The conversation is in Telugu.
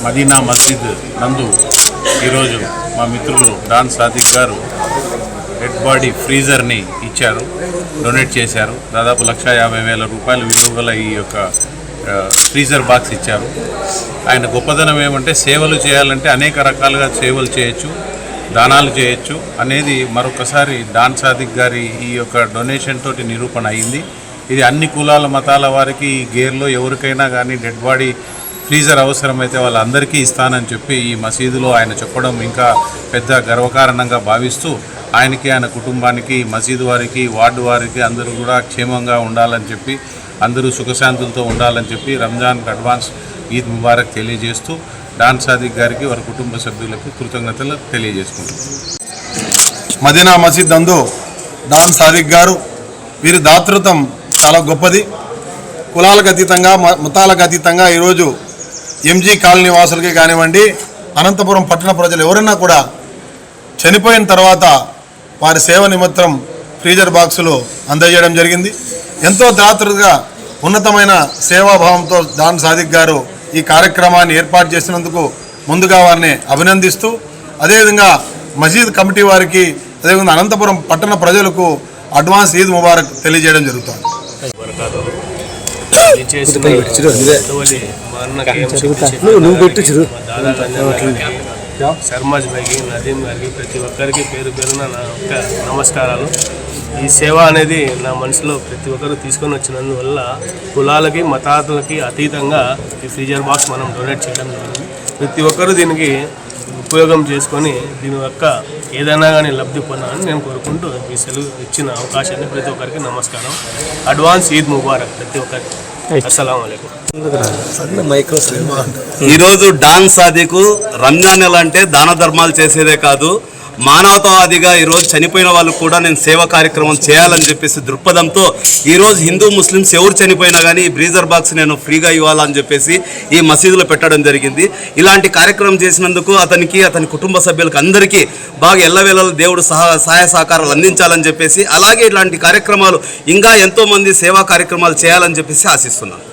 మదీనా మస్జిద్ నందు ఈరోజు మా మిత్రులు డాన్ సాదిక్ గారు డెడ్ బాడీ ఫ్రీజర్ని ఇచ్చారు, డొనేట్ చేశారు. దాదాపు 1,50,000 రూపాయలు విలువ గల ఈ యొక్క ఫ్రీజర్ బాక్స్ ఇచ్చారు. ఆయన గొప్పదనం ఏమంటే సేవలు చేయాలంటే అనేక రకాలుగా సేవలు చేయొచ్చు, దానాలు చేయొచ్చు అనేది మరొకసారి డాన్ సాదిక్ గారి ఈ యొక్క డొనేషన్ తోటి నిరూపణ అయింది. ఇది అన్ని కులాల మతాల వారికి ఈ గేర్లో ఎవరికైనా కానీ డెడ్ బాడీ ఫ్రీజర్ అవసరమైతే వాళ్ళందరికీ ఇస్తానని చెప్పి ఈ మసీదులో ఆయన చెప్పడం ఇంకా పెద్ద గర్వకారణంగా భావిస్తూ ఆయనకి, ఆయన కుటుంబానికి, మసీదు వారికి, వార్డు వారికి అందరూ కూడా క్షేమంగా ఉండాలని చెప్పి, అందరూ సుఖశాంతులతో ఉండాలని చెప్పి రంజాన్ అడ్వాన్స్ ఈద్ ముబారక్ తెలియజేస్తూ డాన్ సాదిక్ గారికి వారి కుటుంబ సభ్యులకు కృతజ్ఞతలు తెలియజేసుకుంటున్నాం. మదీనా మసీద్ నందు డాన్ సాదిక్ గారు వీరి దాతృత్వం చాలా గొప్పది. కులాలకు అతీతంగా, మతాలకు అతీతంగా ఈరోజు ఎంజీ కాలనీ వాసులకి కానివ్వండి, అనంతపురం పట్టణ ప్రజలు ఎవరైనా కూడా చనిపోయిన తర్వాత వారి సేవ నిమిత్తం ఫ్రీజర్ బాక్సులు అందజేయడం జరిగింది. ఎంతో దాతృగా ఉన్నతమైన సేవాభావంతో డాన్ సాదిక్ గారు ఈ కార్యక్రమాన్ని ఏర్పాటు చేసినందుకు ముందుగా వారిని అభినందిస్తూ, అదేవిధంగా మసీద్ కమిటీ వారికి, అదేవిధంగా అనంతపురం పట్టణ ప్రజలకు అడ్వాన్స్ ఈద్ ముబారక్ తెలియజేయడం జరుగుతుంది. సర్మాజ్ భాయ్కి, నదీం గారికి, ప్రతి ఒక్కరికి పేరు పేరున నా యొక్క నమస్కారాలు. ఈ సేవ అనేది నా మనసులో ప్రతి ఒక్కరు తీసుకొని వచ్చినందువల్ల కులాలకి, మతాలకి అతీతంగా ఈ ఫ్రీజర్ బాక్స్ మనం డొనేట్ చేయడం జరిగింది. ప్రతి ఒక్కరూ దీనికి ఉపయోగం చేసుకొని దీని యొక్క ఏదైనా కానీ లబ్ధి పొందాలని నేను కోరుకుంటూ ఈ సెలవు ఇచ్చిన అవకాశాన్ని ప్రతి ఒక్కరికి నమస్కారం. అడ్వాన్స్ ఈద్ ముబారక్ ప్రతి ఒక్కరికి. అస్సలాము అలైకుం. ఈరోజు డాన్ సాదిక్ రంజాన్ నెల అంటే దాన ధర్మాలు చేసేదే కాదు, మానవతావాదిగా ఈరోజు చనిపోయిన వాళ్ళకు కూడా నేను సేవా కార్యక్రమం చేయాలని చెప్పేసి దృక్పథంతో ఈరోజు హిందూ ముస్లిమ్స్ ఎవరు చనిపోయినా కానీ ఈ బ్రీజర్ బాక్స్ నేను ఫ్రీగా ఇవ్వాలని చెప్పేసి ఈ మసీదులో పెట్టడం జరిగింది. ఇలాంటి కార్యక్రమం చేసినందుకు అతనికి, అతని కుటుంబ సభ్యులకు అందరికీ బాగా ఎల్లవేళలా దేవుడు సహాయ సహకారాలు అందించాలని చెప్పేసి, అలాగే ఇలాంటి కార్యక్రమాలు ఇంకా ఎంతోమంది సేవా కార్యక్రమాలు చేయాలని చెప్పేసి ఆశిస్తున్నాను.